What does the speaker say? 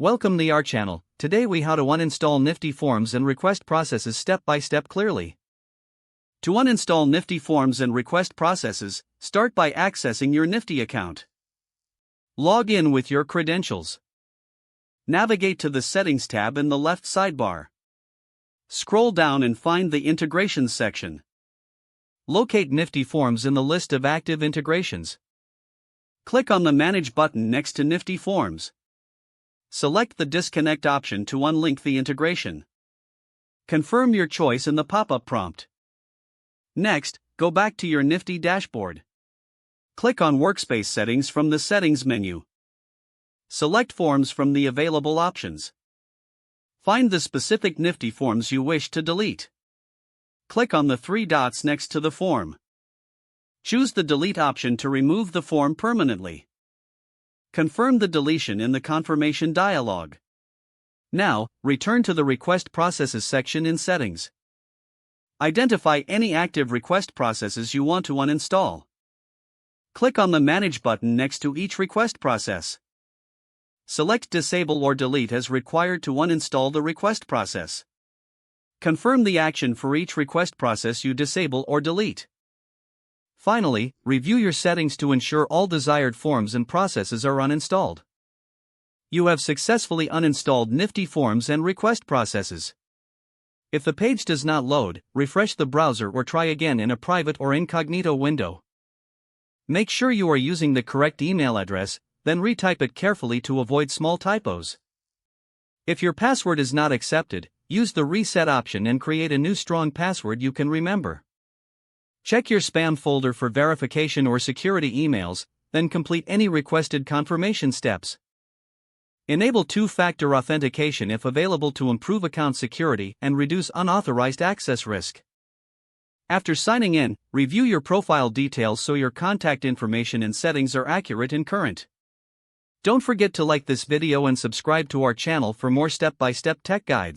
Welcome to our channel. Today we how to uninstall Nifty forms and request processes step by step clearly. To uninstall Nifty forms and request processes, start by accessing your Nifty account. Log in with your credentials. Navigate to the Settings tab in the left sidebar. Scroll down and find the Integrations section. Locate Nifty forms in the list of active integrations. Click on the Manage button next to Nifty forms. Select the Disconnect option to unlink the integration. Confirm your choice in the pop-up prompt. Next, go back to your Nifty dashboard. Click on Workspace Settings from the Settings menu. Select Forms from the available options. Find the specific Nifty forms you wish to delete. Click on the three dots next to the form. Choose the Delete option to remove the form permanently. Confirm the deletion in the confirmation dialog. Now, return to the Request Processes section in Settings. Identify any active request processes you want to uninstall. Click on the Manage button next to each request process. Select Disable or Delete as required to uninstall the request process. Confirm the action for each request process you disable or delete. Finally, review your settings to ensure all desired forms and processes are uninstalled. You have successfully uninstalled Nifty forms and request processes. If the page does not load, refresh the browser or try again in a private or incognito window. Make sure you are using the correct email address, then retype it carefully to avoid small typos. If your password is not accepted, use the Reset option and create a new strong password you can remember. Check your spam folder for verification or security emails, then complete any requested confirmation steps. Enable two-factor authentication if available to improve account security and reduce unauthorized access risk. After signing in, review your profile details so your contact information and settings are accurate and current. Don't forget to like this video and subscribe to our channel for more step-by-step tech guides.